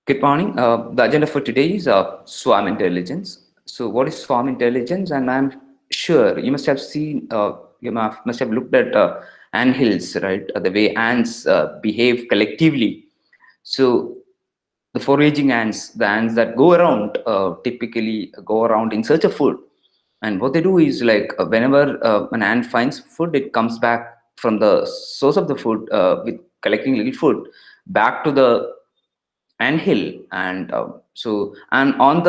Good morning. The agenda for today is swarm intelligence. So, what is swarm intelligence? And I'm sure you must have seen, must have looked at ant hills, right? The way ants behave collectively. So, the foraging ants, the ants that go around, typically go around in search of food. And what they do is like whenever an ant finds food, it comes back from the source of the food with collecting little food back to the and hill and and on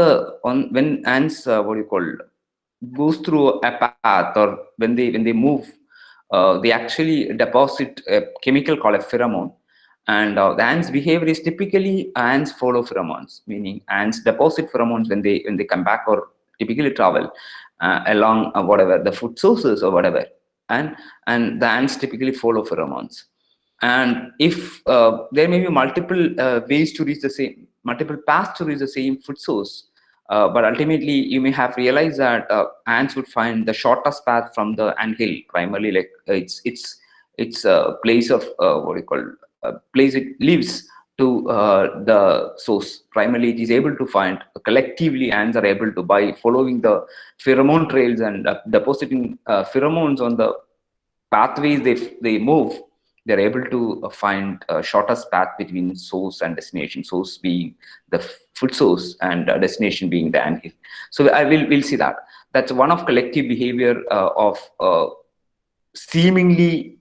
when ants what do you call goes through a path or when they move they actually deposit a chemical called a pheromone and the ants behavior is typically ants follow pheromones, meaning ants deposit pheromones when they come back or typically travel along whatever the food sources or whatever, and and the ants typically follow pheromones. And if there may be ways to reach the same multiple paths to reach the same food source, but ultimately you may have realized that ants would find the shortest path from the ant hill, primarily like it's a place of what do you call place it lives to the source. Primarily it is able to find collectively ants are able to, by following the pheromone trails and depositing pheromones on the pathways they move, they're able to find a shortest path between source and destination, source being the food source and destination being the anthill. So I will we'll see that that's one of collective behavior of seemingly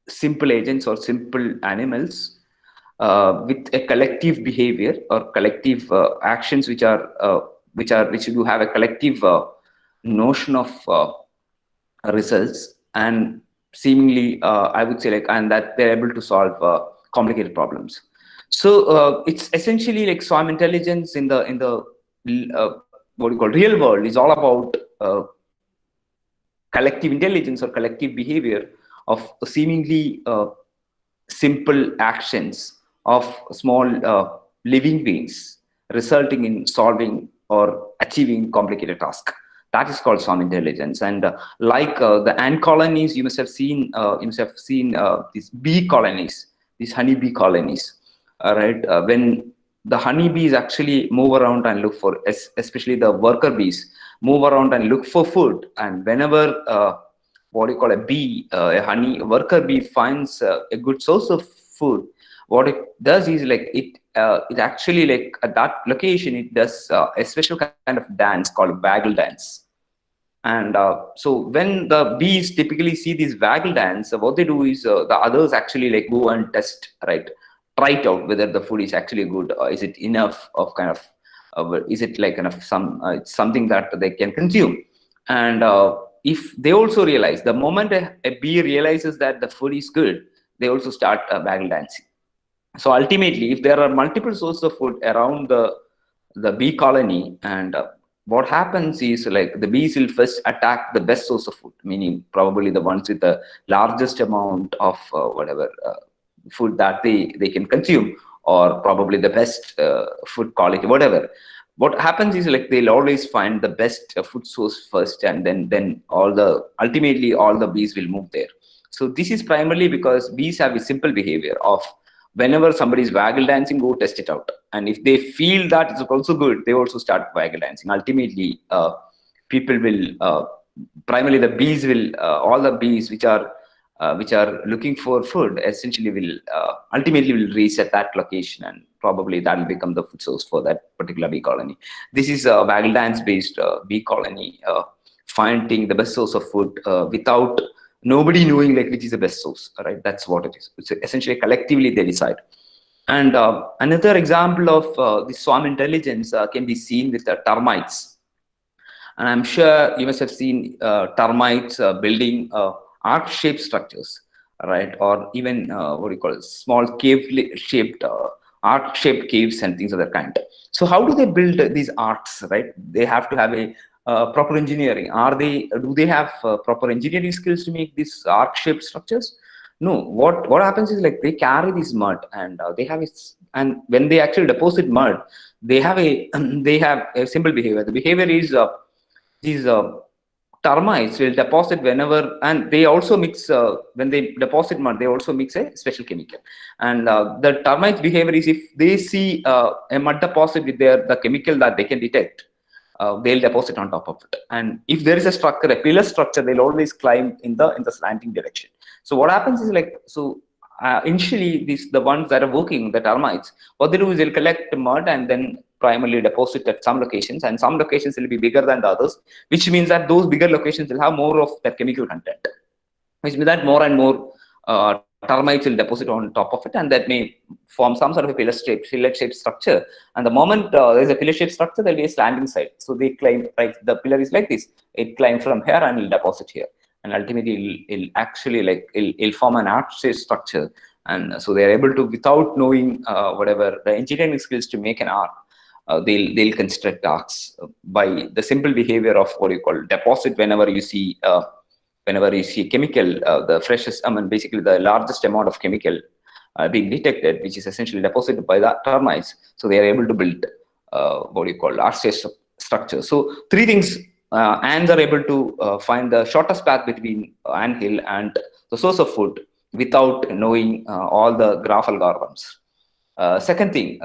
simple agents or simple animals with a collective behavior or collective actions which do have a collective notion of results, and seemingly I would say like, and that they're able to solve complicated problems. So it's essentially like swarm intelligence in the what do you call real world is all about collective intelligence or collective behavior of seemingly simple actions of small living beings resulting in solving or achieving complicated tasks. That is called swarm intelligence. And like the ant colonies, you must have seen these bee colonies, these honeybee colonies. Right, when the honeybees actually move around and look for, especially the worker bees, move around and look for food. And whenever what do you call a bee, a honey worker bee finds a good source of food, what it does is like it actually like at that location it does a special kind of dance called waggle dance. And so when the bees typically see this waggle dance, what they do is the others actually like go and test, right, try it out whether the food is actually good, or is it enough of kind of is it like kind of it's something that they can consume. And if they also realize, the moment a bee realizes that the food is good, they also start waggle dancing. So ultimately, if there are multiple sources of food around the bee colony, and what happens is like the bees will first attack the best source of food, meaning probably the ones with the largest amount of whatever food that they can consume, or probably the best food quality, whatever. What happens is like they'll always find the best food source first, and then ultimately all the bees will move there. So this is primarily because bees have a simple behavior of, whenever somebody is waggle dancing, go test it out, and if they feel that it's also good, they also start waggle dancing. Ultimately people will primarily the bees will all the bees which are looking for food essentially will ultimately will reach at that location, and probably that will become the food source for that particular bee colony. This is a waggle dance based bee colony finding the best source of food without nobody knowing like which is the best source, right? That's what it is. It's essentially collectively they decide. And another example of the swarm intelligence can be seen with the termites. And I'm sure you must have seen termites building arc-shaped structures, right? Or even what do you call it, small cave-shaped, arc-shaped caves and things of that kind. So how do they build these arcs, right? They have to have a proper engineering. Do they have proper engineering skills to make these arc-shaped structures? No. What happens is like they carry this mud, and they have it, and when they actually deposit mud, they have a they have a simple behavior. The behavior is these termites will deposit whenever, and they also mix, when they deposit mud, they also mix a special chemical. And the termites behavior is, if they see a mud deposit with the chemical that they can detect, they'll deposit on top of it. And if there is a structure, a pillar structure, they'll always climb in the slanting direction. So what happens is, like, so initially, the ones that are working, the termites, what they do is they'll collect mud and then primarily deposit at some locations, and some locations will be bigger than the others, which means that those bigger locations will have more of that chemical content, which means that more and more termites will deposit on top of it, and that may form some sort of a pillar-shaped structure. And the moment there's a pillar-shaped structure, there'll be a slanting side. So they climb, right? The pillar is like this. It climbs from here and will deposit here, and ultimately it'll actually, like, it'll form an arch-shaped structure. And so they're able to, without knowing whatever the engineering skills to make an arc, they'll construct arcs by the simple behavior of what you call deposit. Whenever you see chemical, the freshest, basically the largest amount of chemical being detected, which is essentially deposited by the termites, so they are able to build what you call arch-shaped structure. So three things: ants are able to find the shortest path between ant hill and the source of food without knowing all the graph algorithms. Second thing,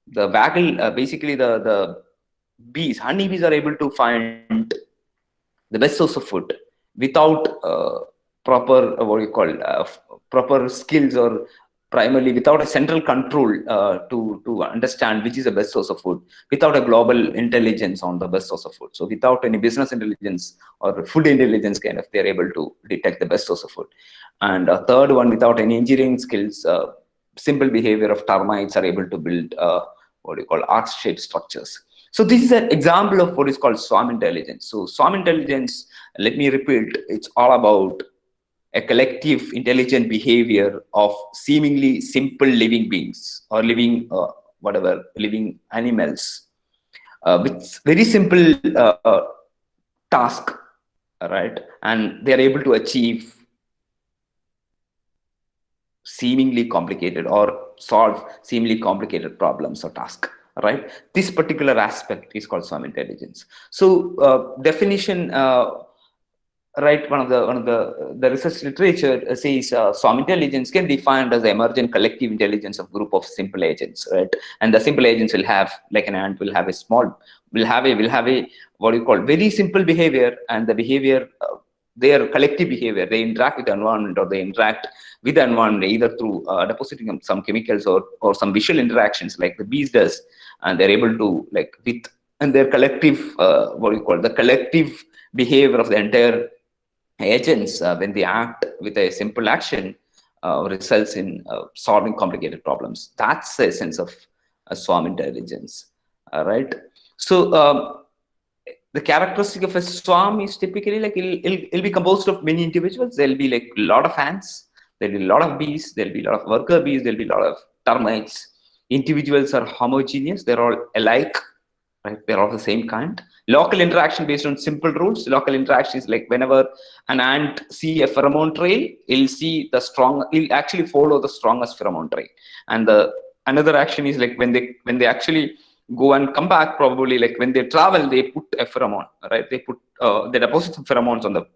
the waggle, basically the bees, honeybees are able to find the best source of food without proper what you call proper skills, or primarily without a central control to understand which is the best source of food, without a global intelligence on the best source of food. So without any business intelligence or food intelligence, kind of, they're able to detect the best source of food. And a third one, without any engineering skills, simple behavior of termites are able to build what you call arch-shaped structures. So this is an example of what is called swarm intelligence. So swarm intelligence, let me repeat, it's all about a collective intelligent behavior of seemingly simple living beings, or living living animals, with very simple task, right? And they are able to achieve seemingly complicated or solve seemingly complicated problems or tasks, right? This particular aspect is called swarm intelligence. So definition, right, one of the research literature says swarm intelligence can be defined as the emergent collective intelligence of group of simple agents, right? And the simple agents will have, like an ant will have a small, will have a what you call very simple behavior, and the behavior, their collective behavior, they interact with the environment, or they interact with the environment either through depositing some chemicals, or some visual interactions like the bees does, and they're able to, like, with, and their collective what you call the collective behavior of the entire agents, when they act with a simple action, results in solving complicated problems. That's the essence of swarm intelligence, right? So the characteristic of a swarm is typically, like, it'll be composed of many individuals. There'll be, like, a lot of ants, there'll be a lot of bees, there'll be a lot of worker bees, there'll be a lot of termites. Individuals are homogeneous, they're all alike, right? They're all the same kind. Local interaction based on simple rules. Local interaction is like, whenever an ant see a pheromone trail, it'll actually follow the strongest pheromone trail. And the another action is, like, when they actually go and come back, probably, like, when they travel, they put a pheromone, right? They deposit some pheromones on the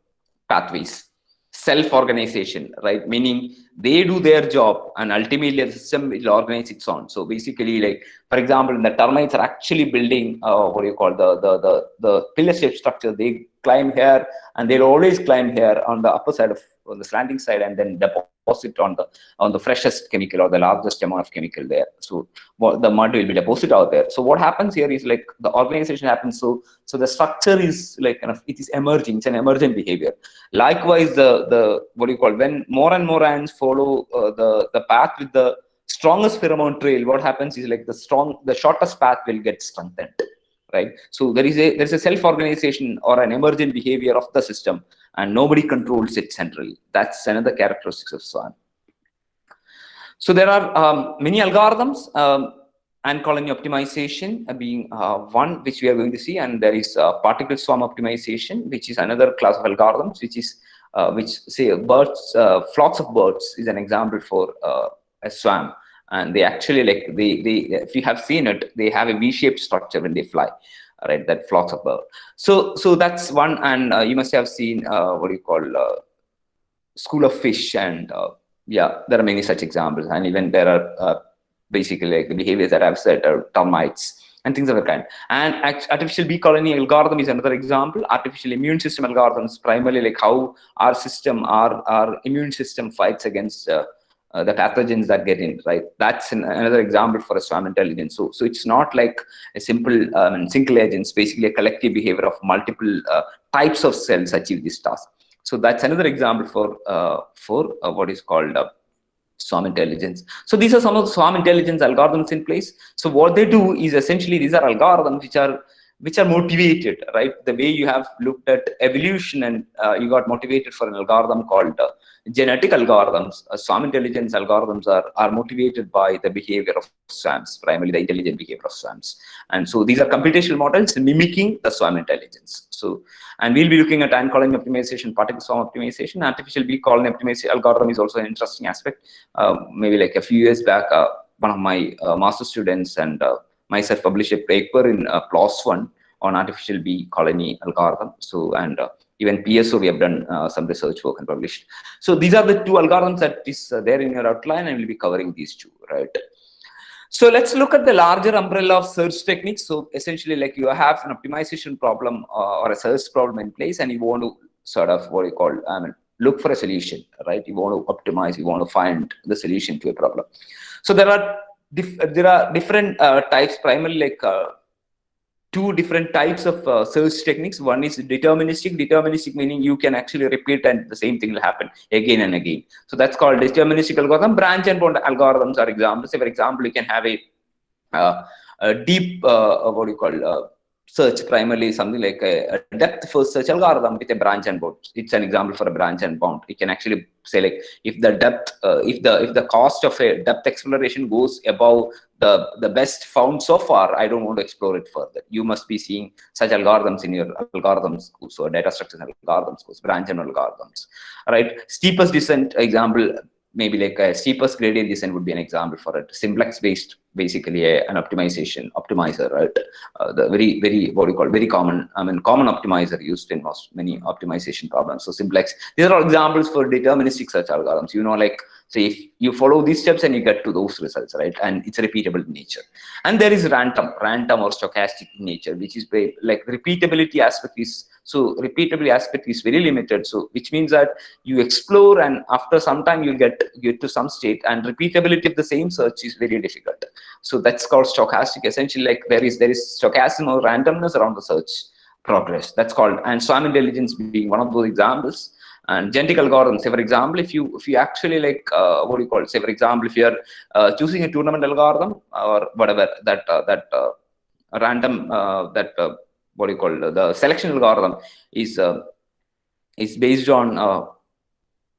pathways. Self-organization, right? Meaning they do their job, and ultimately the system will organize its own. So basically, like, for example, the termites are actually building what do you call the pillar-shaped structure. They climb here, and they'll always climb here on the upper side on the slanting side, and then deposit on the freshest chemical, or the largest amount of chemical there. So the mud will be deposited out there. So what happens here is, like, the organization happens. So the structure is, like, kind of, it is emerging. It's an emergent behavior. Likewise, the what do you call, when more and more ants follow the path with the strongest pheromone trail, what happens is, like, the shortest path will get strengthened, right? So there's a self-organization or an emergent behavior of the system, and nobody controls it centrally. That's another characteristic of swarm. So there are many algorithms, and colony optimization being one which we are going to see, and there is particle swarm optimization, which is another class of algorithms, which say birds, flocks of birds is an example for a swarm. And they actually, like, they if you have seen it, they have a V-shaped structure when they fly. right? That flocks of bird. So that's one, and you must have seen what do you call school of fish, and yeah, there are many such examples, and even there are basically like the behaviors that I've said are termites and things of that kind. And artificial bee colony algorithm is another example. Artificial immune system algorithms, primarily like how our immune system fights against the pathogens that get in, right? That's another example for a swarm intelligence. So it's not like a simple single agents, basically a collective behavior of multiple types of cells achieve this task. So that's another example for what is called swarm intelligence. So these are some of the swarm intelligence algorithms in place. So what they do is essentially these are algorithms which are motivated, right? The way you have looked at evolution and you got motivated for an algorithm called genetic algorithms. Swarm intelligence algorithms are motivated by the behavior of swarms, primarily the intelligent behavior of swarms. And so these are computational models mimicking the swarm intelligence. So, and we'll be looking at ant colony optimization, particle swarm optimization. Artificial bee colony optimization algorithm is also an interesting aspect. Maybe like a few years back, one of my master students and myself published a paper in PLOS One on artificial bee colony algorithm. So, and even PSO, we have done some research work and published. So these are the two algorithms that is there in your outline, and we'll be covering these two, right? So let's look at the larger umbrella of search techniques. So essentially, like you have an optimization problem or a search problem in place, and you want to sort of what you call, look for a solution, right? You want to optimize, you want to find the solution to a problem. So there are different types, primarily like two different types of search techniques. One is deterministic meaning you can actually repeat and the same thing will happen again and again. So that's called deterministic algorithm. Branch and bound algorithms are examples. So for example, you can have a deep what do you call search, primarily something like a depth first search algorithm with a branch and bound. It's an example for a branch and bound. You can actually say like if the depth if the cost of a depth exploration goes above the best found so far, I don't want to explore it further. You must be seeing such algorithms in your algorithms course or data structures and algorithms course, branch and algorithms, right? Steepest descent example, maybe like a steepest gradient descent would be an example for it. Simplex based, basically an optimizer, right? The very what do you call, very common, common optimizer used in many optimization problems. So simplex, these are all examples for deterministic search algorithms. You know, like say if you follow these steps and you get to those results, right? And it's repeatable in nature. And there is random or stochastic in nature, which is like repeatability aspect is, so repeatability aspect is very limited. So which means that you explore and after some time you get to some state, and repeatability of the same search is very difficult. So that's called stochastic. Essentially, like there is stochasm or randomness around the search progress. That's called, and swarm intelligence being one of those examples. And genetic algorithms, say for example, if you actually like what do you call it? Say for example, if you are choosing a tournament algorithm or whatever, that random what do you call it? The selection algorithm is based on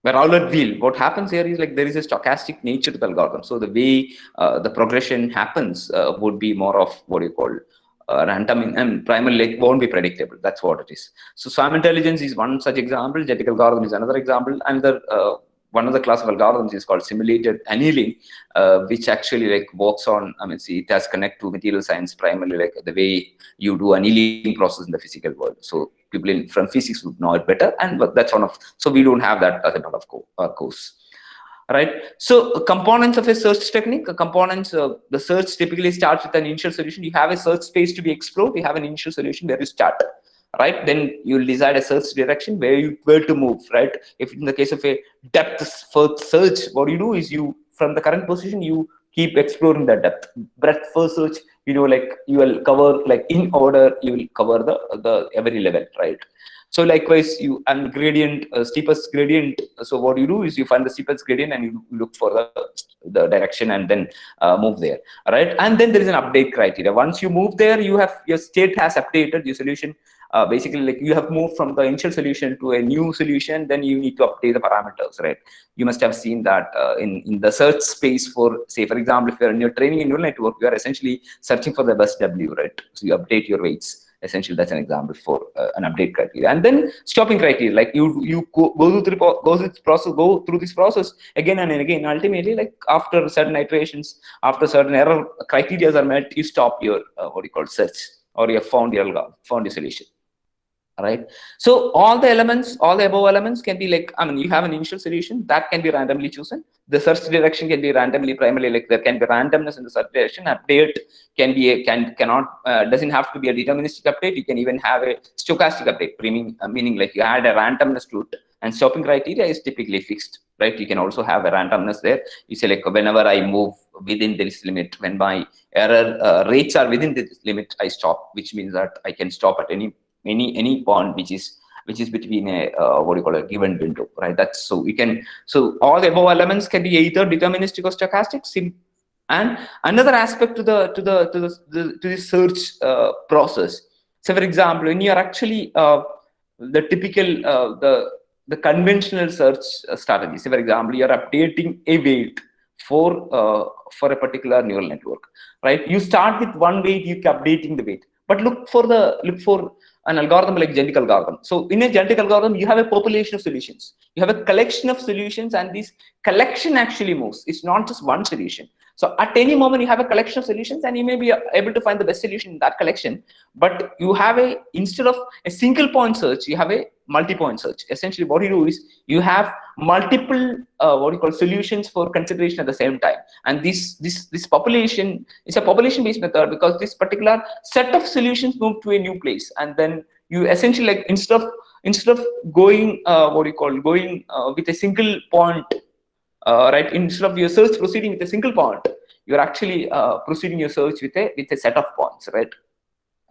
the roulette wheel. What happens here is like there is a stochastic nature to the algorithm. So the way the progression happens would be more of what do you call random and primarily like won't be predictable. That's what it is. So swarm intelligence is one such example. Genetic algorithm is another example. Another one of the class of algorithms is called simulated annealing, which actually like works on, see, it has connect to material science, primarily like the way you do annealing process in the physical world. So people from physics would know it better, and that's one of, so we don't have that as a part of course. Right. So components of a search technique, components, the search typically starts with an initial solution. You have a search space to be explored. You have an initial solution where you start, right? Then you'll decide a search direction where to move, right? If in the case of a depth first search, what you do is you, from the current position, you keep exploring the depth. Breadth first search, you know, like you will cover, like in order, you will cover the every level, right? So likewise, you and gradient, steepest gradient. So what you do is you find the steepest gradient and you look for the direction and then move there, right? And then there is an update criteria. Once you move there, you have, your state has updated, your solution basically like you have moved from the initial solution to a new solution, then you need to update the parameters, right? You must have seen that in the search space for, say for example, if you're in your training in neural network, you are essentially searching for the best W, right? So you update your weights. Essentially, that's an example for an update criteria. And then stopping criteria, like you go through this process again and again. Ultimately, like after certain iterations, after certain error criteria are met, you stop your what you call search. or you have found your solution. Right. So all the elements, all the above elements can be like, I mean, you have an initial solution that can be randomly chosen. The search direction can be randomly, primarily like there can be randomness in the search direction. Update can be cannot doesn't have to be a deterministic update. You can even have a stochastic update, meaning like you add a randomness to it, and stopping criteria is typically fixed, right? You can also have a randomness there. You say like whenever I move within this limit, when my error rates are within this limit, I stop, which means that I can stop at any point which is between a what do you call a given window, right? That's so you can, so all the above elements can be either deterministic or stochastic. And another aspect to the search process. So for example, when you are actually the typical the conventional search strategy. So for example, you are updating a weight for a particular neural network, right? You start with one weight, you keep updating the weight, but look for an algorithm like genetic algorithm. So in a genetic algorithm, you have a population of solutions. You have a collection of solutions, and this collection actually moves. It's not just one solution. So at any moment, you have a collection of solutions, and you may be able to find the best solution in that collection. But you have instead of a single point search, you have a multi-point search. Essentially, what you do is you have multiple what you call solutions for consideration at the same time. And this population is a population-based method, because this particular set of solutions move to a new place, and then you essentially, like, instead of going going with a single point, right, instead of your search proceeding with a single point, you're actually proceeding your search with a set of points, right?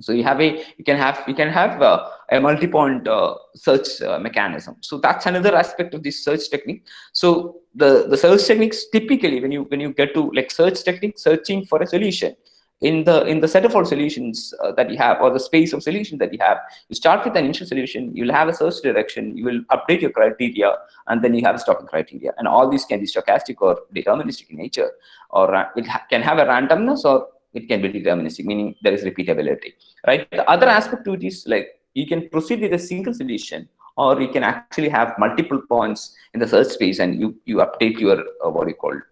So you can have a multi-point search mechanism. So that's another aspect of this search technique. So the search techniques, typically when you get to like search technique, searching for a solution in the set of all solutions that you have, or the space of solutions that you have, you start with an initial solution, you'll have a search direction, you will update your criteria, and then you have a stopping criteria. And all these can be stochastic or deterministic in nature, or it can have a randomness, or it can be deterministic, meaning there is repeatability, right? The other aspect to it is like you can proceed with a single solution, or you can actually have multiple points in the search space, and you update your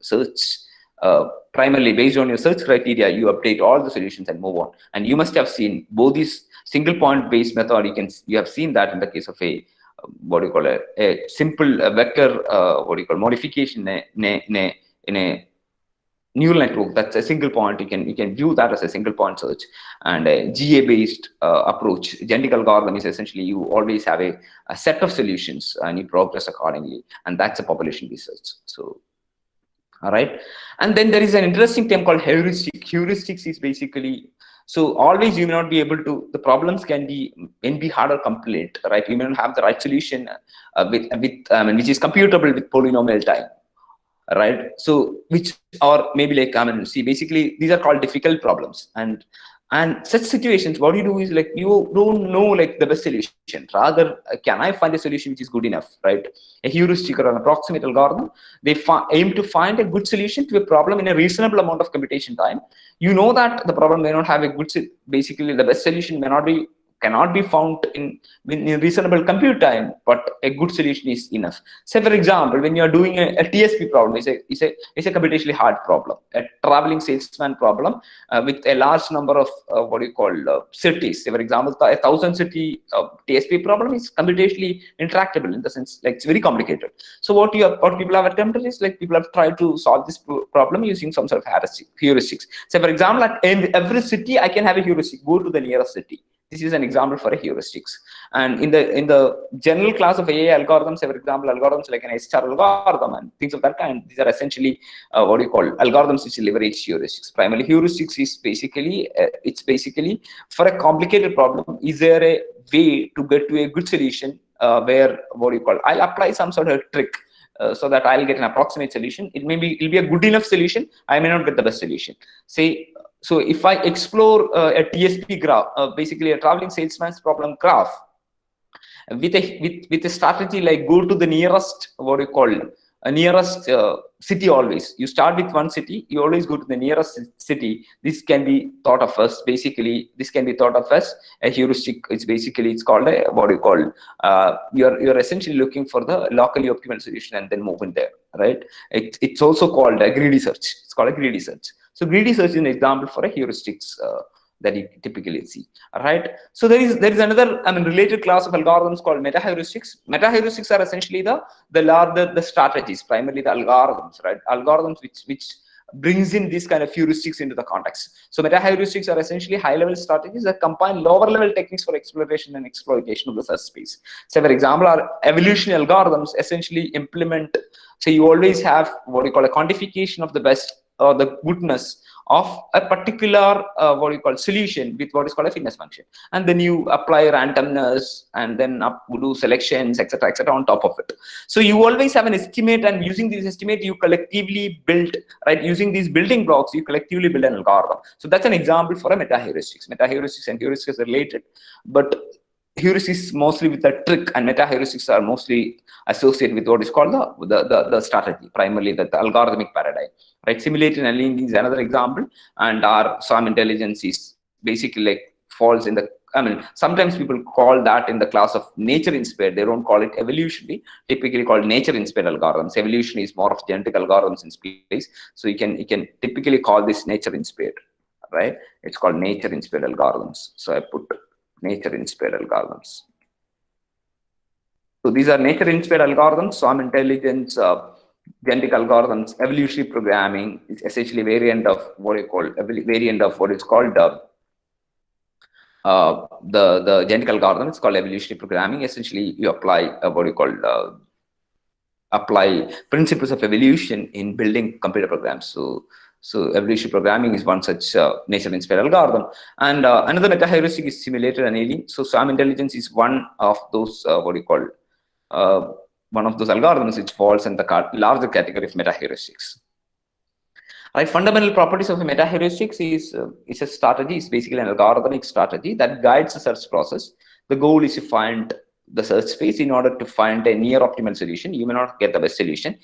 search primarily based on your search criteria. You update all the solutions and move on. And you must have seen both these single point based method. You have seen that in the case of a simple vector modification in a neural network. That's a single point. You can view that as a single point search. And a GA based approach, genetic algorithm, is essentially you always have a set of solutions and you progress accordingly, and that's a population research. So all right. And then there is an interesting term called heuristic. Heuristics is basically, so always you may not be able to, the problems can be hard or complete, right? You may not have the right solution which is computable with polynomial time, right? So which, or maybe like, see, basically these are called difficult problems. And such situations, what you do is like you don't know like the best solution. Rather, can I find a solution which is good enough, right? A heuristic or an approximate algorithm, they aim to find a good solution to a problem in a reasonable amount of computation time. You know that the problem may not have a good, basically the best solution cannot be found in reasonable compute time, but a good solution is enough. Say for example, when you are doing a TSP problem, it's a computationally hard problem, a traveling salesman problem with a large number of cities. Say for example, a 1,000 city TSP problem is computationally intractable, in the sense like it's very complicated. So what people have attempted is like people have tried to solve this problem using some sort of heuristics. Say for example, at every city I can have a heuristic, go to the nearest city. This is an example for a heuristics. And in the general class of AI algorithms, for example, algorithms like an S-star algorithm and things of that kind, these are essentially algorithms which leverage heuristics. Primarily, heuristics is basically for a complicated problem, is there a way to get to a good solution where I'll apply some sort of trick so that I'll get an approximate solution. It'll be a good enough solution. I may not get the best solution. So if I explore a TSP graph, basically a traveling salesman's problem graph, with a strategy like go to the nearest nearest city always. You start with one city, you always go to the nearest city. This can be thought of as a heuristic. It's called a you're essentially looking for the locally optimal solution and then move in there, right? It's also called a greedy search. It's called a greedy search. So greedy search is an example for a heuristics that you typically see. Right. So there is another, I mean, related class of algorithms called meta-heuristics. Meta-heuristics are essentially the strategies, primarily the algorithms, right? Algorithms which brings in these kind of heuristics into the context. So meta-heuristics are essentially high-level strategies that combine lower-level techniques for exploration and exploitation of the search space. So, for example, our evolutionary algorithms essentially implement. So you always have what you call a quantification of the best or the goodness of a particular what you call solution with what is called a fitness function, and then you apply randomness and then do selections, etc., etc., on top of it. So you always have an estimate, and using this estimate you collectively build, right? Using these building blocks you collectively build an algorithm. So that's an example for a meta-heuristics. Meta-heuristics and heuristics are related, but heuristics mostly with the trick, and meta-heuristics are mostly associated with what is called the strategy, primarily the algorithmic paradigm, right? Simulated annealing is another example, and our swarm intelligence is basically like falls in the, I mean, sometimes people call that in the class of nature inspired. They don't call it evolutionary, typically called nature inspired algorithms. Evolution is more of genetic algorithms in space, so you can typically call this nature inspired, right? It's called nature inspired algorithms. So I put nature inspired algorithms. So these are nature inspired algorithms, swarm intelligence, genetic algorithms. Evolutionary programming is essentially a variant of what you call what is called the genetic algorithm. It's called evolutionary programming. Essentially, you apply what you call apply principles of evolution in building computer programs. So evolutionary programming is one such nature-inspired algorithm. And another meta-heuristic is simulated annealing. So swarm intelligence is one of those one of those algorithms which falls in the larger category of meta-heuristics. Right, fundamental properties of a meta-heuristics is a strategy. It's basically an algorithmic strategy that guides the search process. The goal is to find the search space in order to find a near optimal solution. You may not get the best solution,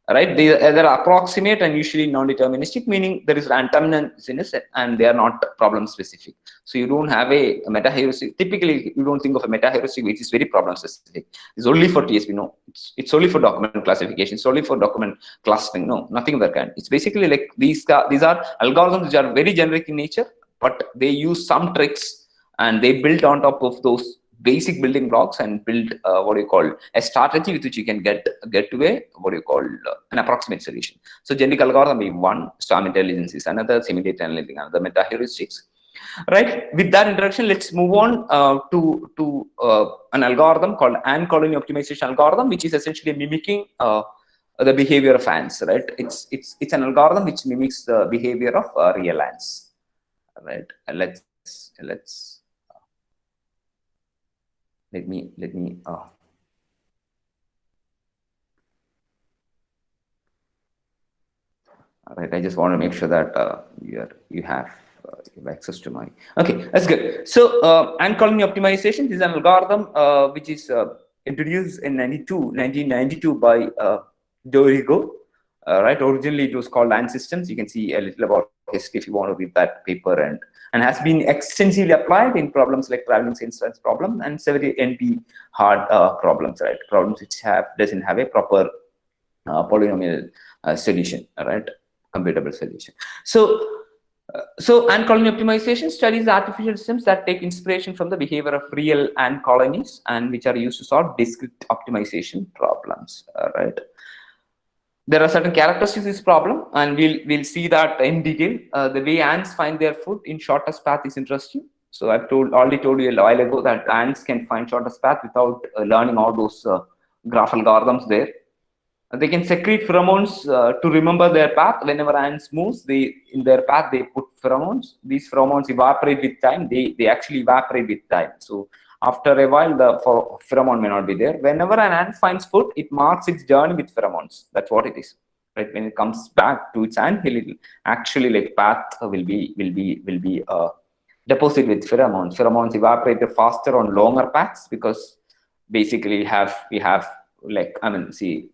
right? They're approximate and usually non-deterministic, meaning there is randomness in it and they are not problem specific. So you don't have a meta-heuristic. Typically, you don't think of a meta-heuristic which is very problem specific. It's only for TSP. No, it's only for document classification. It's only for document clustering. No, nothing of that kind. It's basically like these are algorithms which are very generic in nature, but they use some tricks and they build on top of those basic building blocks and build what you call a strategy with which you can get to a what you call an approximate solution. So genetic algorithm is one, swarm intelligence is another, simulated annealing another, meta-heuristics. Right. With that introduction, let's move on to an algorithm called ant colony optimization algorithm, which is essentially mimicking the behavior of ants. Right. It's an algorithm which mimics the behavior of real ants. Right. Let's let me all right, I just want to make sure that you have access to my, okay, that's good. So ant colony optimization is an algorithm which is introduced in 1992 by Dorigo. Right, originally it was called Ant Systems. You can see a little about history if you want to read that paper, and has been extensively applied in problems like traveling instance problem and several NP hard problems, right? Problems which doesn't have a proper polynomial solution, right? Computable solution. So ant colony optimization studies artificial systems that take inspiration from the behavior of real ant colonies and which are used to solve discrete optimization problems, right? There are certain characteristics of this problem, and we'll see that in detail. The way ants find their food in shortest path is interesting. So I've already told you a while ago that ants can find shortest path without learning all those graph algorithms there. They can secrete pheromones to remember their path. Whenever ants moves, in their path they put pheromones. These pheromones evaporate with time. They actually evaporate with time. So after a while, the pheromone may not be there. Whenever an ant finds food, it marks its journey with pheromones. That's what it is, right? When it comes back to its anthill, it actually like path will be deposited with pheromones. Pheromones evaporate faster on longer paths because basically we have like, I mean, see,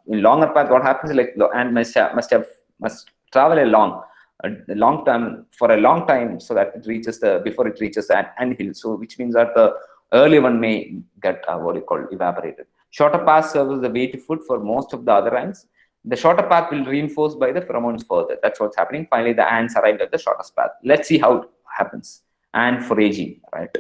in longer path, what happens is like the ant must travel a long time for a long time so that it reaches before it reaches the anthill. So which means that the early one may get what you call evaporated. Shorter path serves the way to food for most of the other ants. The shorter path will reinforce by the pheromones further. That's what's happening. Finally, the ants arrive at the shortest path. Let's see how it happens. and foraging, right?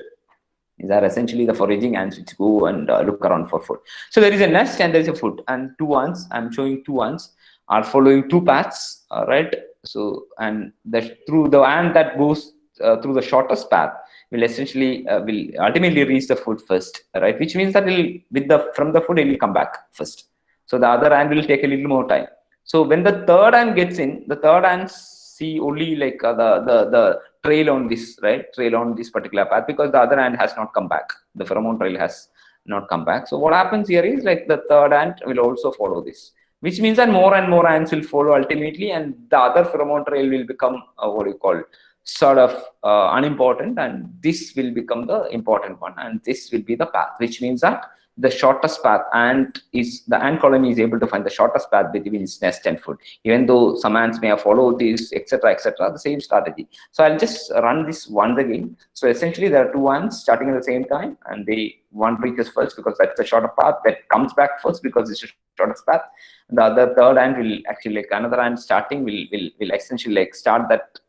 These are essentially the foraging ants which go and look around for food. So there is a nest and there is a food, and two ants. I'm showing two ants are following two paths, right? So and the through the ant that goes through the shortest path will essentially will ultimately reach the food first, right? Which means that will with the from the food it will come back first. So the other ant will take a little more time. So when the third ant gets in, the third ant see only like the trail on this, right? Trail on this particular path, because the other ant has not come back. The pheromone trail has not come back. So what happens here is like the third ant will also follow this, which means that more and more ants will follow ultimately, and the other pheromone trail will become what you call sort of unimportant, and this will become the important one, and this will be the path, which means that the shortest path the ant colony is able to find the shortest path between its nest and food, even though some ants may have followed this, etc., the same strategy. So I'll just run this once again. So essentially there are two ants starting at the same time, and one reaches first because that's the shorter path, that comes back first because it's the shortest path. The other third ant will actually, like another ant starting, will essentially like start that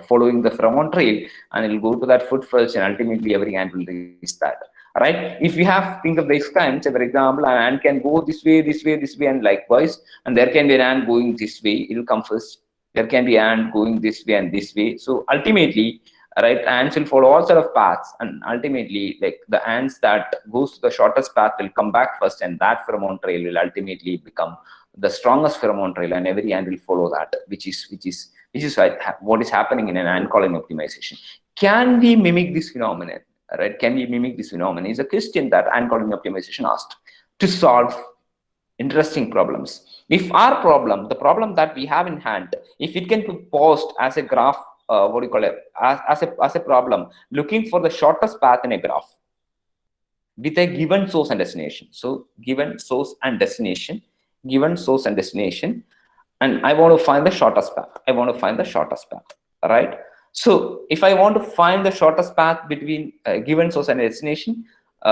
following the pheromone trail, and it will go to that food first, and ultimately every ant will reach that, right? If you have think of this kind, say for example, an ant can go this way, this way, this way, and likewise, and there can be an ant going this way, it will come first. There can be an ant going this way and this way. So ultimately, right, ants will follow all sort of paths, and ultimately, like the ants that goes to the shortest path will come back first, and that pheromone trail will ultimately become the strongest pheromone trail, and every ant will follow that, which is what is happening in an ant colony optimization. Can we mimic this phenomenon? Right? Can we mimic this phenomenon? Is a question that ant colony optimization asked to solve interesting problems. If our problem, the problem that we have in hand, if it can be posed as a graph, what do you call it, as a problem, looking for the shortest path in a graph with a given source and destination. So given source and destination, and I want to find the shortest path. Right? So if I want to find the shortest path between a given source and destination,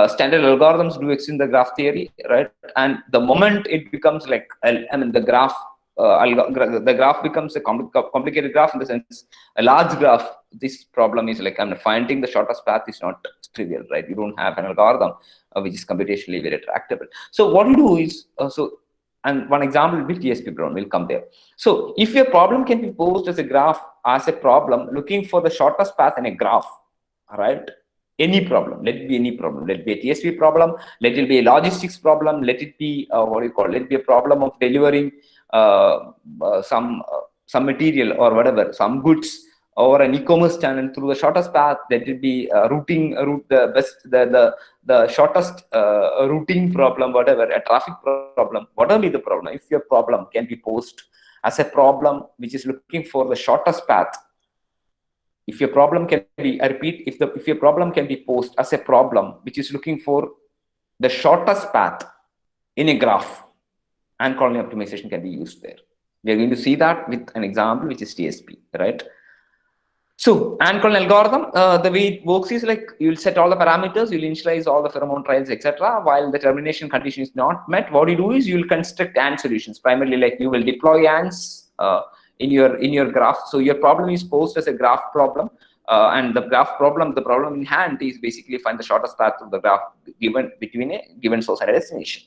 standard algorithms do exist in the graph theory, right? And the moment it becomes like, the graph becomes a complicated graph, in the sense a large graph. This problem is like, finding the shortest path is not trivial, right? You don't have an algorithm which is computationally very tractable. So what you do is and one example will be TSP Brown, will come there. So if your problem can be posed as a graph, as a problem, looking for the shortest path in a graph, right? Any problem, let it be any problem, let it be a TSP problem, let it be a logistics problem, let it be let it be a problem of delivering some material or whatever, some goods, or an e-commerce channel through the shortest path, that will be the shortest routing problem, whatever, a traffic problem, whatever be the problem. If your problem can be posed as a problem which is looking for the shortest path, if your problem can be, I repeat, if your problem can be posed as a problem which is looking for the shortest path in a graph, ant colony optimization can be used there. We are going to see that with an example which is TSP, right? So ant colony algorithm, the way it works is like, you'll set all the parameters, you'll initialize all the pheromone trails, etc. While the termination condition is not met, what you do is you'll construct ant solutions. Primarily, like you will deploy ants in your graph. So your problem is posed as a graph problem, and the problem in hand is basically find the shortest path of the graph given between a given source and a destination.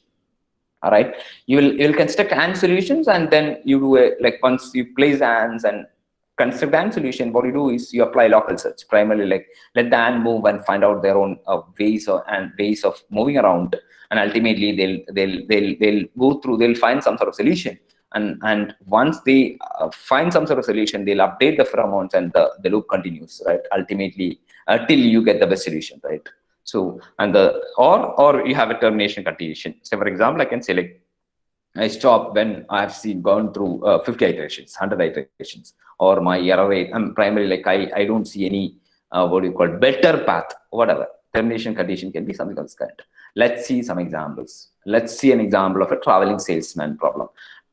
All right, you'll construct ant solutions, and then you do like, once you place ants and construct the ant solution, what you do is you apply local search. Primarily, like, let the ant move and find out their own ways of moving around, and ultimately they'll find some sort of solution. And once they find some sort of solution, they'll update the pheromones, and the loop continues, right? Ultimately, till you get the best solution, right? So, and or you have a termination condition. So for example, I can say, like, I stop when I've gone through 50 iterations, 100 iterations, or my error rate. I'm primarily like, I don't see any better path, whatever. Termination condition can be something of this kind. Let's see some examples. Let's see an example of a traveling salesman problem.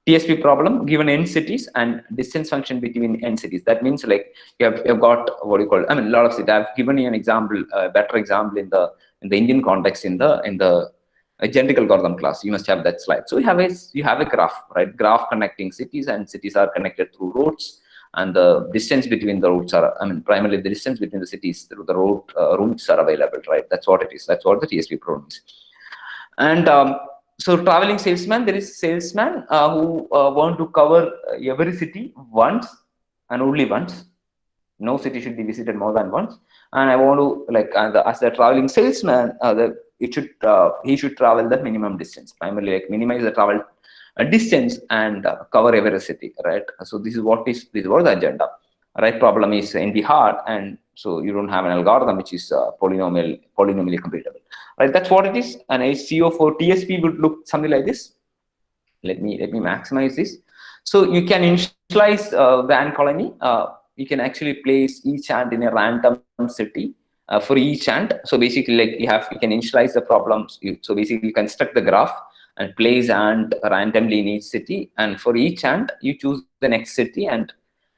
TSP problem, given n cities and distance function between n cities. That means, like, you've got a lot of cities. I've given you an example, a better example in the Indian context, in the a generic algorithm class. You must have that slide. So you have a graph, right? Graph connecting cities, and cities are connected through roads. and the distance between the routes are, I mean, primarily the distance between the cities through the routes are available, right? That's what it is. That's what the TSP problem is. And so traveling salesman, there is salesman who want to cover every city once and only once. No city should be visited more than once. And I want to, like, as the traveling salesman, he should travel the minimum distance, primarily like minimize the travel distance and cover every city, right? So this is what the agenda, right? Problem is in the heart, and so you don't have an algorithm which is polynomially computable, right? That's what it is. And a CO for TSP would look something like this. Let me maximize this. So you can initialize the ant colony. You can actually place each ant in a random city for each ant. So basically, like you can initialize the problems. So basically, you construct the graph and place ant randomly in each city, and for each ant you choose the next city. And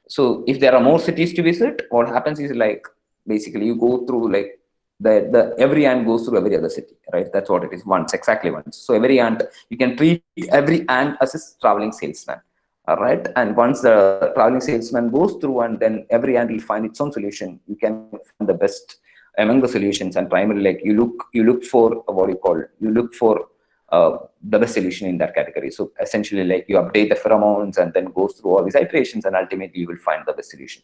so if there are more cities to visit, what happens is, like, basically you go through, like, the every ant goes through every other city, right? That's what it is, once, exactly once. So every ant, you can treat every ant as a traveling salesman, all right? And once the traveling salesman goes through, and then every ant will find its own solution, you can find the best among the solutions. And primarily, like, you look for what you call, you look for the best solution in that category. So essentially, like, you update the pheromones and then goes through all these iterations, and ultimately you will find the best solution,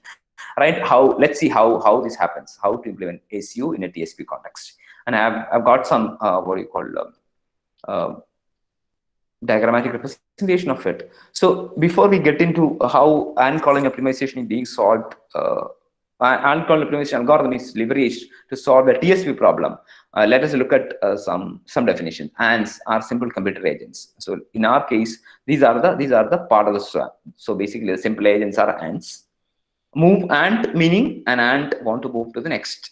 right? Let's see how this happens, how to implement ACU in a TSP context. And I've got some what do you call diagrammatic representation of it. So before we get into how ant colony optimization is being solved, ant colony optimization algorithm is leveraged to solve the TSP problem, let us look at some definition. Ants are simple computer agents. So in our case, these are the part of the swarm. So basically, the simple agents are ants. Move ant, meaning an ant want to move to the next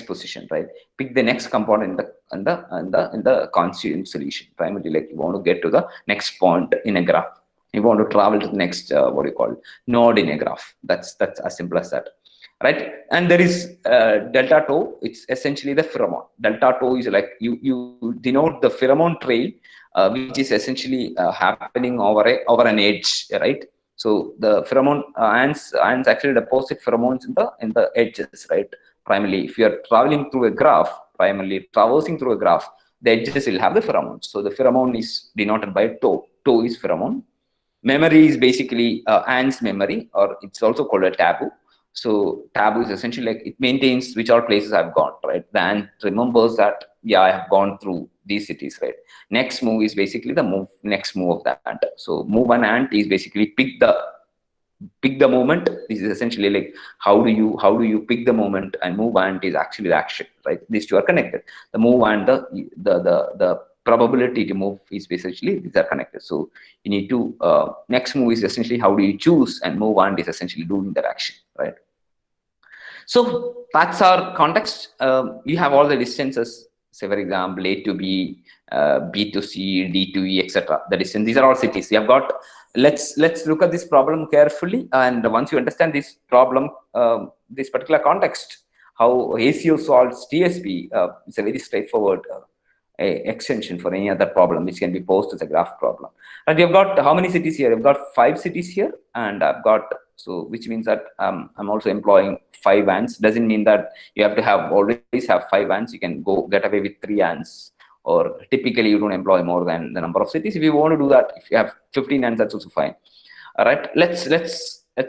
position, right? Pick the next component in the constituent solution. Primarily, like, you want to get to the next point in a graph. You want to travel to the next what do you call, node in a graph. That's as simple as that, right? And there is delta tau. It's essentially the pheromone. Delta tau is like, you denote the pheromone trail, which is essentially happening over an edge, right? So the pheromone ants actually deposit pheromones in the edges, right? Primarily, if you are traveling through a graph, primarily traversing through a graph, the edges will have the pheromones. So the pheromone is denoted by tau. Tau is pheromone. Memory is basically ants memory, or it's also called a taboo. So taboo is essentially like, it maintains which all places I've gone, right? The ant remembers that, yeah, I have gone through these cities, right? Next move is basically the next move of that ant. So move an ant is basically pick the moment. This is essentially like, how do you pick the moment, and move ant is actually the action, right? These two are connected. The move and the probability to move is basically, these are connected. So you need to next move is essentially how do you choose, and move ant is essentially doing that action, right? So that's our context. You have all the distances. Say, for example, A to B, B to C, D to E, etc. The distance. These are all cities. You have got. Let's look at this problem carefully. And once you understand this problem, this particular context, how ACO solves TSP, it's a very straightforward extension for any other problem which can be posed as a graph problem. And you've got how many cities here? I've got 5 cities here, and I've got, so which means that I'm also employing 5 ants. Doesn't mean that you have to always have 5 ants. You can get away with 3 ants, or typically you don't employ more than the number of cities. If you want to do that, if you have 15 ants, that's also fine. All right, let's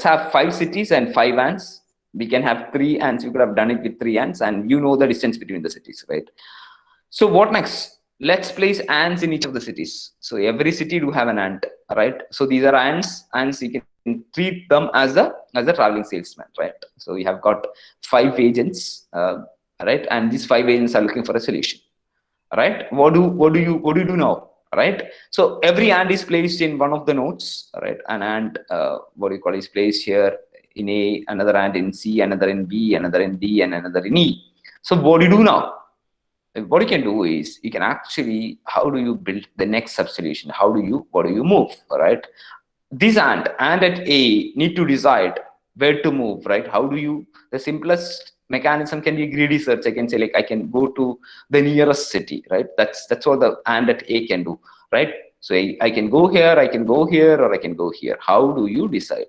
have 5 cities and 5 ants. We can have 3 ants. You could have done it with 3 ants, and you know the distance between the cities, right? So what next? Let's place ants in each of the cities. So every city do have an ant, right? So these are ants. Ants, you can treat them as a traveling salesman, right? So you have got 5 agents, right? And these 5 agents are looking for a solution, right? What do you do now, right? So every ant is placed in one of the nodes, right? An ant, what do you call, is placed here in A, another ant in C, another in B, another in D, and another in E. So what do you do now? What you can do is, you can actually, how do you build the next sub-solution? What do you move, right? This ant at A need to decide where to move, right? How do you, the simplest mechanism can be greedy search. I can say, like, I can go to the nearest city, right? That's what the ant at A can do, right? So I can go here, I can go here, or I can go here. How do you decide?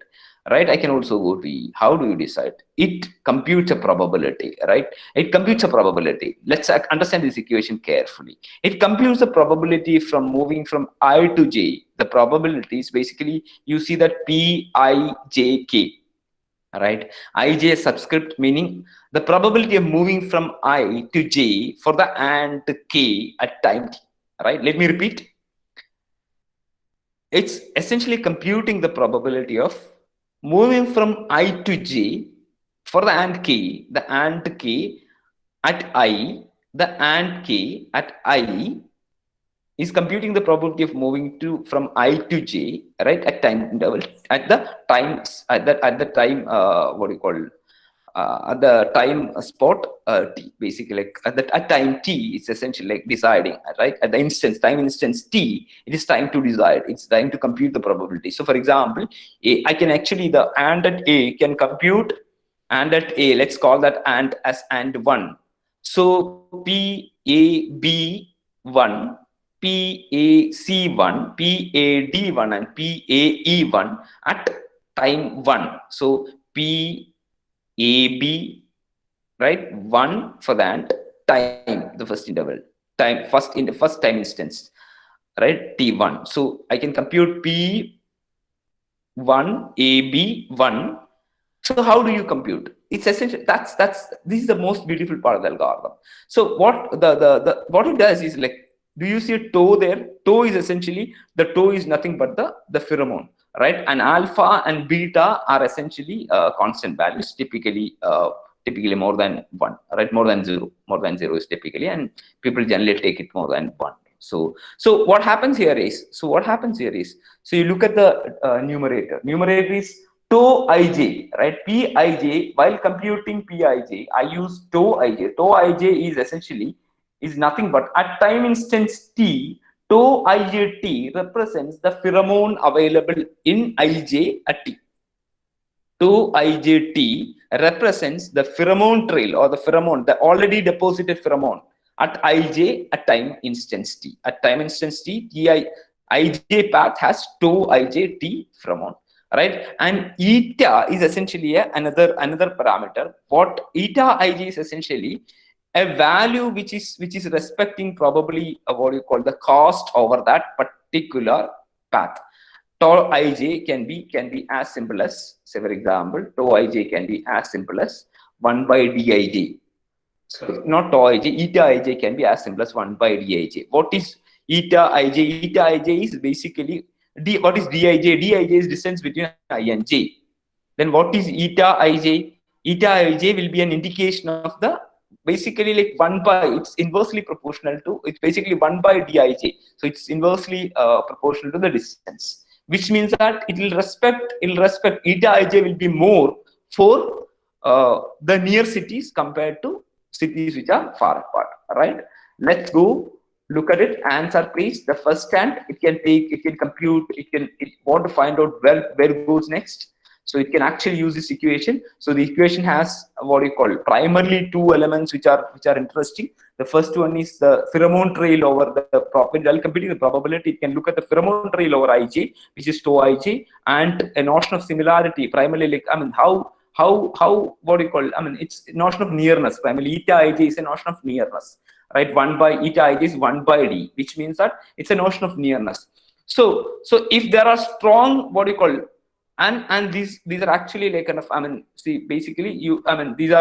right? I can also go to E. How do you decide? It computes a probability, right? It computes a probability. Let's understand this equation carefully. It computes the probability from moving from I to J. The probability is basically, you see that P, I, J, K, right? Ij subscript, meaning the probability of moving from I to J for the and K at time t, right? Let me repeat. It's essentially computing the probability of moving from I to J for the and K at I, the and K at I is computing the probability of moving to from I to J, right, at time interval, at the times, at the time, what do you call, at the time spot t, basically, like at time t, it's essentially like deciding, right? At the instance, time instance t, it is time to decide. It's time to compute the probability. So, for example, I can actually, the and at A can compute and at A. Let's call that and as and one. So P A B one, P A C one, P A D one, and P A E one at time one. So P AB, right? One for that time, the first interval, time first in the first time instance, right? T1. So I can compute P1 AB 1. So how do you compute? It's essentially, that's this is the most beautiful part of the algorithm. So what the what it does is, like, do you see a tau there? Tau is essentially, the tau is nothing but the pheromone, right? And alpha and beta are essentially constant values, typically more than one, right? More than zero is typically, and people generally take it more than one. So what happens here is, so you look at the numerator. Numerator is tau ij, right? Pij. While computing Pij, I use tau ij. Tau ij is essentially is nothing but at time instance t, tau ijt represents the pheromone available in ij at t. Tau ijt represents the pheromone trail, or the pheromone, the already deposited pheromone at ij at time instance t. At time instance t, ij path has tau ijt pheromone, right? And eta is essentially another parameter. What eta ij is essentially a value which is respecting probably what you call the cost over that particular path. Tau ij can be as simple as, say for example, tau ij can be as simple as 1 by dij. So not tau ij, eta ij can be as simple as 1 by dij. What is eta ij? Eta ij is basically what is dij? Dij is distance between I and j. Then what is eta ij? Eta ij will be an indication of the, basically, like 1 by, it's inversely proportional to, it's basically 1 by dij. So it's inversely proportional to the distance, which means that it will respect eta ij will be more for the near cities compared to cities which are far apart, right? Let's go look at it. Answer, please. The first hand, it can compute, it want to find out where it goes next. So it can actually use this equation. So the equation has what you call primarily two elements which are interesting. The first one is the pheromone trail over the probability. While computing the probability, it can look at the pheromone trail over ij, which is tau ij, and a notion of similarity. Primarily, like, I mean, how what do you call? I mean, it's a notion of nearness. Primarily, eta ij is a notion of nearness, right? 1 by eta ij is 1 by d, which means that it's a notion of nearness. So if there are strong, what do you call, and these are actually like kind of, I mean, see, basically these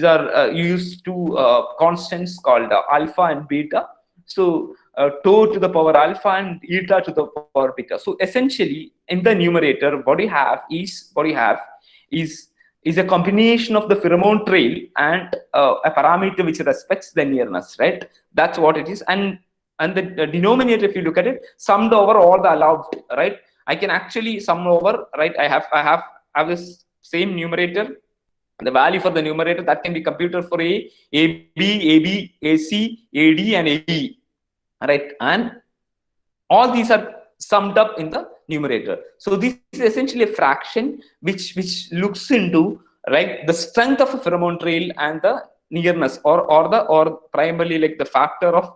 are used two constants called alpha and beta. So tau to the power alpha and eta to the power beta. So essentially in the numerator, what you have is a combination of the pheromone trail and a parameter which respects the nearness, right? That's what it is. And the denominator, if you look at it, summed over all the allowed, right? I can actually sum over, right? I have this same numerator, the value for the numerator that can be computed for AB, AC, AD, and AE, right? And all these are summed up in the numerator. So this is essentially a fraction which looks into, right, the strength of a pheromone trail and the nearness, or primarily like the factor of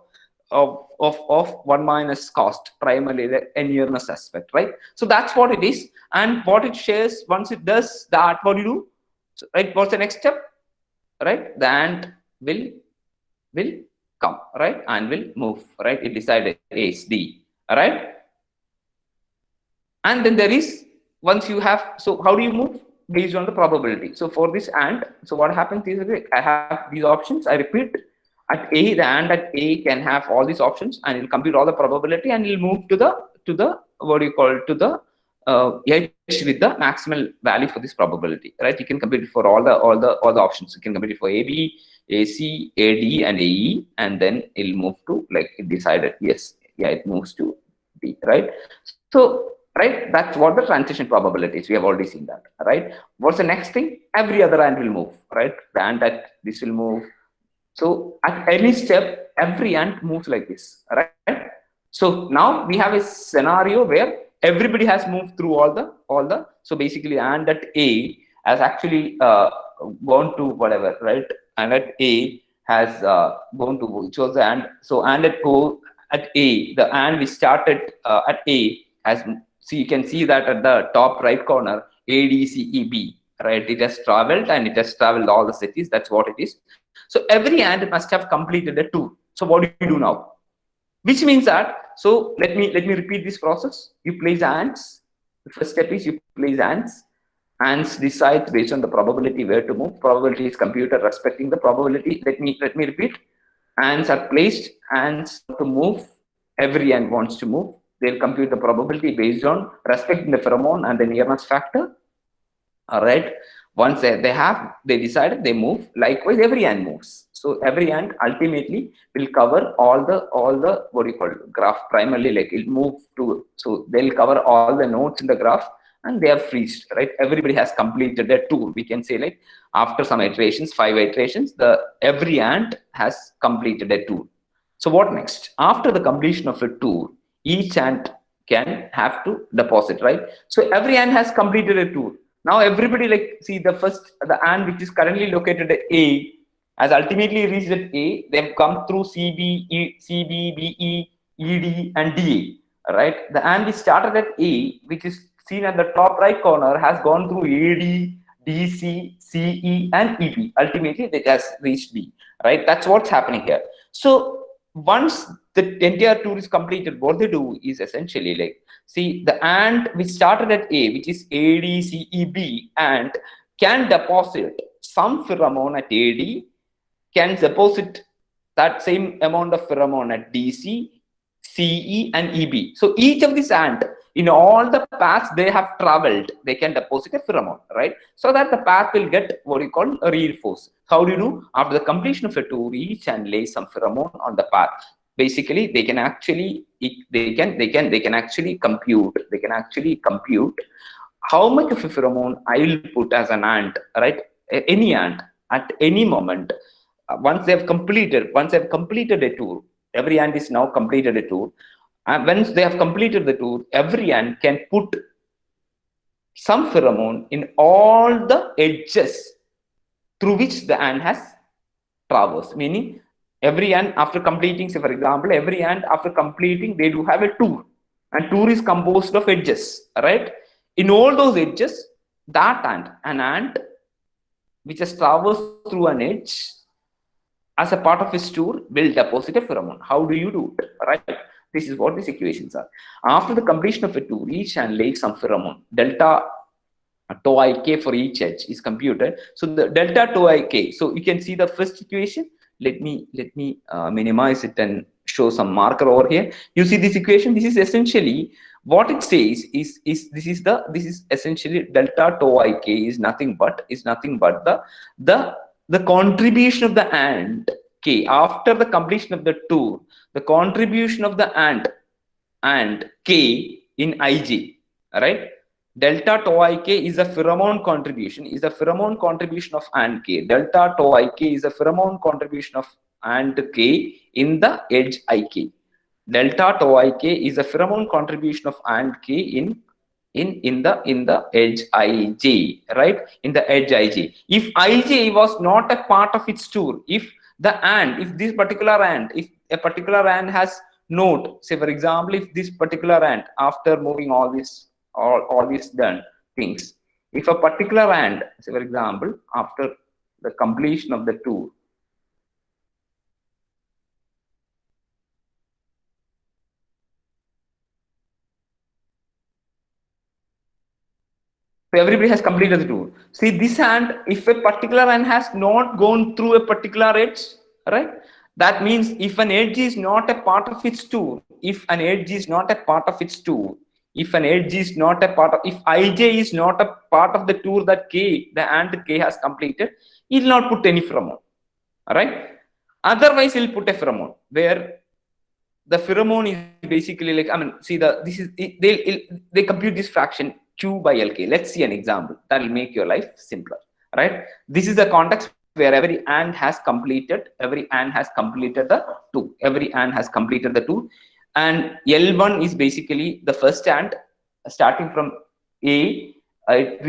of 1 minus cost, primarily the nearness aspect, right? So that's what it is. And what it shares, once it does that, what do you do? So, right, what's the next step? Right, the ant will come, right, and will move, right? It decided A is D, right? And then there is, once you have, so how do you move? Based on the probability. So for this ant, so what happens is I have these options, I repeat, at A, the ant at A can have all these options and it'll compute all the probability and it'll move to the what do you call, to the edge with the maximal value for this probability, right? You can compute it for all the options. You can compute it for AB, AC, AD, and AE, and then it'll move to, like, it decided, yes, yeah, it moves to D, right? So, right, that's what the transition probability is. We have already seen that, right? What's the next thing? Every other ant will move, right? The ant at this will move. So at any step, every ant moves like this, right? So now we have a scenario where everybody has moved through all the. So basically, ant at A has actually gone to whatever, right? And at A has gone to, which was the ant. So ant at O at A, the ant we started at A has, see, you can see that at the top right corner, ADCEB, right? It has traveled and it has traveled all the cities. That's what it is. So every ant must have completed a tour. So what do you do now? Which means that, so let me repeat this process. You place ants. The first step is you place ants. Ants decide based on the probability where to move. Probability is computed respecting the probability. Let me repeat. Ants are placed. Ants to move. Every ant wants to move. They'll compute the probability based on respecting the pheromone and the nearness factor. All right. Once they decided, they move. Likewise, every ant moves. So every ant ultimately will cover all the what do you call it, graph, primarily, like it'll move to, so they'll cover all the nodes in the graph and they are freezed, right? Everybody has completed their tour. We can say, like, after some iterations, 5 iterations, every ant has completed a tour. So what next? After the completion of a tour, each ant can have to deposit, right? So every ant has completed a tour. Now everybody, like, see, the ant which is currently located at A has ultimately reached at A. They've come through CB, BE, ED, and DA. Right? The ant which started at A, which is seen at the top right corner, has gone through AD, DC, CE, and EP. Ultimately, it has reached D. Right? That's what's happening here. So once the entire tour is completed, what they do is essentially, like, see, the ant which started at A, which is ADCEB, ant can deposit some pheromone at AD, can deposit that same amount of pheromone at DC, CE, and EB. So each of these ant, in all the paths they have traveled, they can deposit a pheromone, right? So that the path will get what you call reinforced. How do you do? After the completion of a tour, each ant lays some pheromone on the path. Basically, they can actually compute how much of a pheromone I will put as an ant, right? Any ant at any moment. Once they've completed a tour, every ant is now completed a tour. And once they have completed the tour, every ant can put some pheromone in all the edges through which the ant has traversed. Meaning, every ant after completing, say for example, every ant after completing, they do have a tour, and tour is composed of edges, right? In all those edges, that ant, an ant which has traversed through an edge, as a part of his tour, will deposit a pheromone. How do you do it, right? This is what these equations are. After the completion of a tour, each ant lays some pheromone. Delta tau ik for each edge is computed. So the delta tau ik. So you can see the first equation. Let me minimize it and show some marker over here. You see this equation. This is essentially what it says is this is essentially delta tau ik is nothing but the contribution of the ant k after the completion of the tour, the contribution of the ant k in ij, right? Delta tau ik is a pheromone contribution, of ant k. Delta tau ik is a pheromone contribution of ant k in the edge ik. Delta tau ik is a pheromone contribution of ant k in the edge ij, right? In the edge ij. If ij was not a part of its tour, if this particular ant, if a particular ant has note. Say for example, if this particular ant, after moving all these done things, if a particular ant, say for example, after the completion of the tour, so everybody has completed the tour. See this ant, if a particular ant has not gone through a particular edge, right? That means if an edge is not a part of its tour, if an edge is not a part of its tour, if an edge is not a part of, if ij is not a part of the tour that k, the ant k has completed, it will not put any pheromone, right? Otherwise, he'll put a pheromone where the pheromone is basically like, I mean, see this is they compute this fraction q by lk. Let's see an example that will make your life simpler, right? This is the context where every ant has completed the two. Every ant has completed the two, and L1 is basically the first ant starting from A. It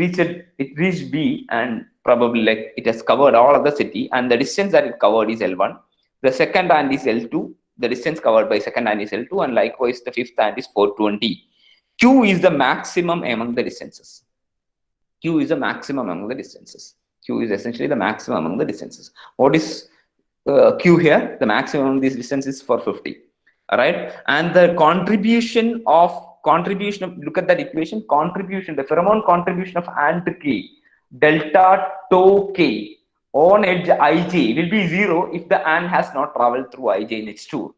reached B, and probably like it has covered all of the city, and the distance that it covered is L1. The second ant is L2. The distance covered by second ant is L2, and likewise the fifth ant is 420. Q is the maximum among the distances. Q is the maximum among the distances. Q is essentially the maximum among the distances. What is Q here? The maximum among these distances is 450. All right, and the contribution of look at that equation. Contribution, the pheromone contribution of ant K delta tau K on edge ij will be 0 if the ant has not traveled through ij in its tour.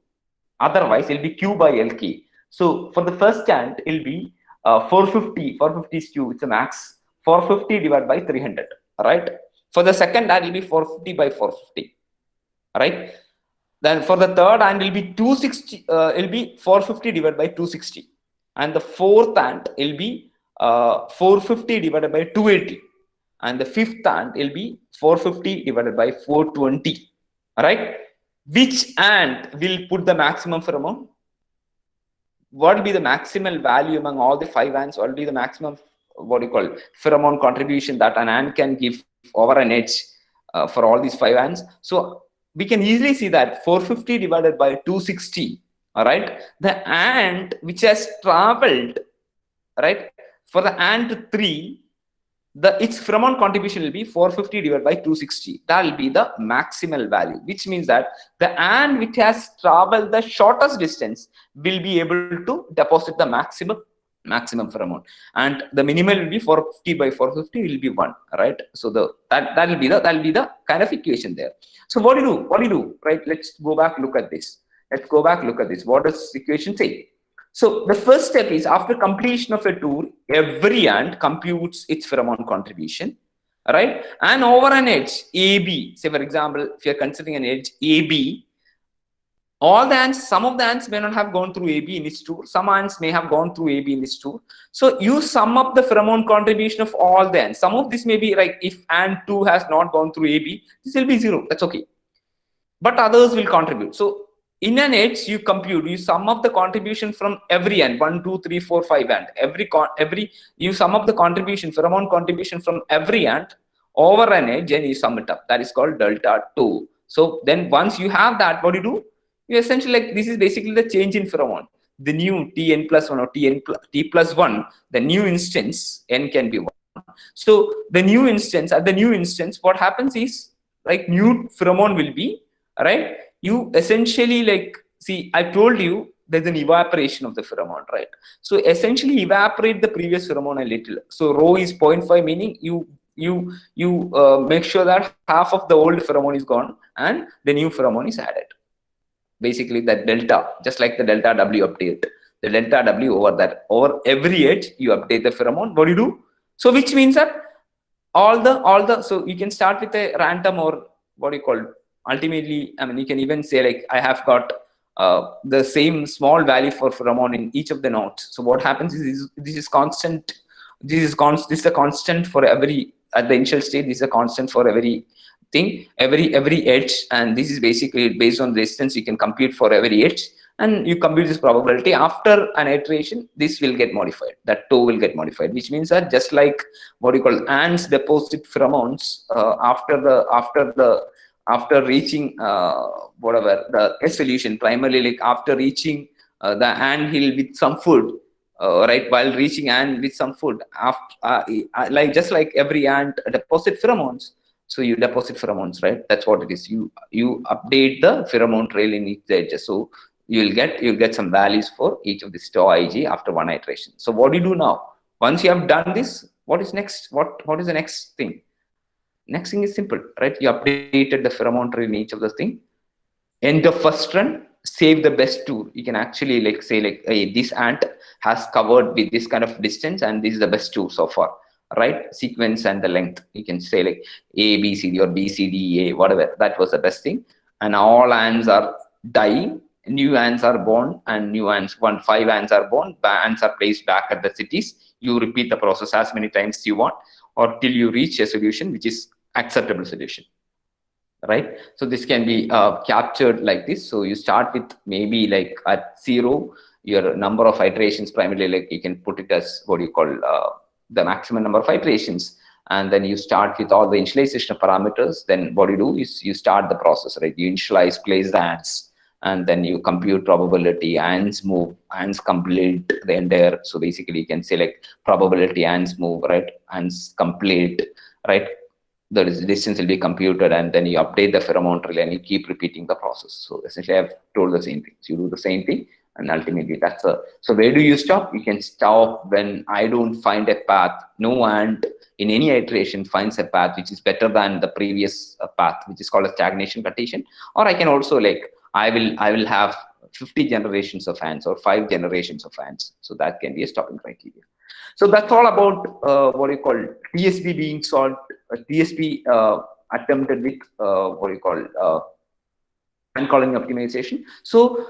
Otherwise, it will be q by lk. So for the first ant, it will be 450. 450 is q, it's a max. 450 divided by 300. Right. For the second ant, it will be 450 by 450. Right. Then for the third ant, it will be 260. It will be 450 divided by 260. And the fourth ant will be 450 divided by 280. And the fifth ant will be 450 divided by 420. Right? Which ant will put the maximum pheromone? What will be the maximal value among all the 5 ants? What will be the maximum, what do you call, pheromone contribution that an ant can give over an edge for all these 5 ants? So we can easily see that 450 divided by 260, all right, the ant which has traveled, right, for the ant 3, its pheromone contribution will be 450 divided by 260. That will be the maximal value, which means that the ant which has traveled the shortest distance will be able to deposit the maximum pheromone, and the minimal will be 450 by 450 will be 1, right? So that will be the kind of equation there. So what do you do, right? Let's go back, look at this. What does equation say? So the first step is, after completion of a tour, every ant computes its pheromone contribution, right? And over an edge AB, say for example, if you're considering an edge AB, all the ants, some of the ants may not have gone through AB in its tour, some ants may have gone through AB in its tour. So you sum up the pheromone contribution of all the ants. Some of this may be like, if ant 2 has not gone through AB, this will be 0, that's okay. But others will contribute. So in an edge, you sum up the contribution from every ant, 1, 2, 3, 4, 5 ant. You sum up the contribution, pheromone contribution from every ant over an edge, and you sum it up. That is called delta 2. So then once you have that, what do? You essentially, like, this is basically the change in pheromone. The new Tn plus 1 or T plus 1, the new instance, n can be 1. So the new instance, at the new instance, what happens is, like, new pheromone will be, right? You essentially, like, see, I told you there's an evaporation of the pheromone, right? So essentially evaporate the previous pheromone a little. So rho is 0.5, meaning you make sure that half of the old pheromone is gone and the new pheromone is added. Basically that delta, just like the delta W update, the delta W over every edge, you update the pheromone. What do? So which means that so you can start with a random, or what do you call, ultimately, I mean, you can even say, like, I have got the same small value for pheromone in each of the nodes. So what happens is this is constant. This is a constant for every, at the initial state. This is a constant for every thing, every edge, and this is basically based on distance. You can compute for every edge, and you compute this probability. After an iteration, this will get modified. That tau will get modified, which means that just like what you call ants deposit pheromones after after reaching whatever the solution, primarily like after reaching the anthill with some food, right, while reaching and with some food, after like just like every ant deposit pheromones, so you deposit pheromones, right? That's what it is. You update the pheromone trail in each edge, so you'll get some values for each of the store IG after one iteration. So what do you do now? Once you have done this, what is next? What is the next thing? Next thing is simple, right? You updated the pheromone trail in each of the thing. End of first run, save the best tour. You can actually like say like, hey, this ant has covered with this kind of distance and this is the best tour so far, right? Sequence and the length. You can say like A, B, C, D, or B, C, D, A, whatever. That was the best thing. And all ants are dying. New ants are born, and new ants, 5 ants are born. Ants are placed back at the cities. You repeat the process as many times you want, or till you reach a solution which is acceptable solution, right? So this can be captured like this. So you start with maybe like at 0, your number of iterations, primarily like you can put it as what you call the maximum number of iterations, and then you start with all the initialization of parameters. Then what you do is you start the process, right? You initialize, place the ants, and then you compute probability, ants move, ants complete the entire. So basically you can say like probability ants move, right? Ants complete, right? The distance will be computed, and then you update the pheromone trail and you keep repeating the process. So essentially I've told the same thing. So you do the same thing, and ultimately that's a, so where do you stop? You can stop when I don't find a path. No ant in any iteration finds a path which is better than the previous path, which is called a stagnation condition. Or I can also like, I will have 50 generations of ants or 5 generations of ants. So that can be a stopping criteria. So that's all about what you call TSP being solved, TSP attempted with what you call ant colony optimization. So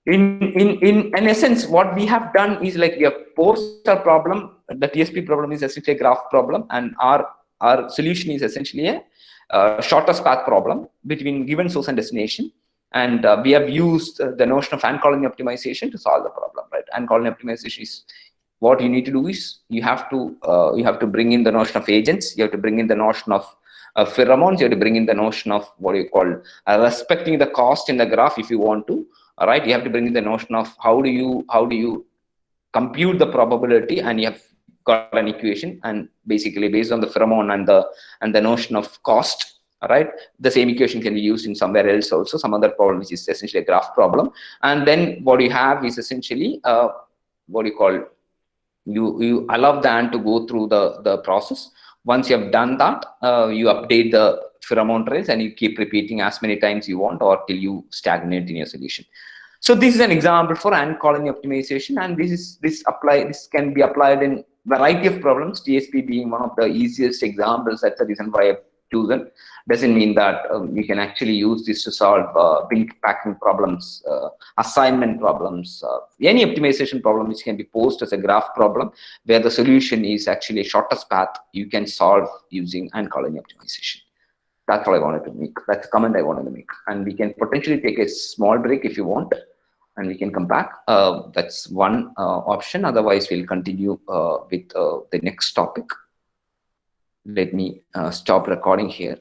in essence, what we have done is like we have posed our problem. The TSP problem is essentially a graph problem, and our solution is essentially a shortest path problem between given source and destination. And we have used the notion of ant colony optimization to solve the problem, right? Ant colony optimization is, what you need to do is you have to bring in the notion of agents. You have to bring in the notion of pheromones. You have to bring in the notion of what you call respecting the cost in the graph if you want to. All right, you have to bring in the notion of how do you compute the probability, and you have got an equation, and basically based on the pheromone and the notion of cost. All right, the same equation can be used in somewhere else also, some other problem which is essentially a graph problem. And then what you have is essentially what you call, you allow the ant to go through the process. Once you have done that, you update the pheromone trails and you keep repeating as many times you want, or till you stagnate in your solution. So this is an example for ant colony optimization, and this can be applied in variety of problems, TSP being one of the easiest examples. That's the reason why I've chosen. Doesn't mean that you can actually use this to solve bin packing problems, assignment problems, any optimization problem which can be posed as a graph problem, where the solution is actually a shortest path, you can solve using ant colony optimization. That's all I wanted to make. That's the comment I wanted to make. And we can potentially take a small break if you want, and we can come back. That's one option. Otherwise, we'll continue with the next topic. Let me stop recording here.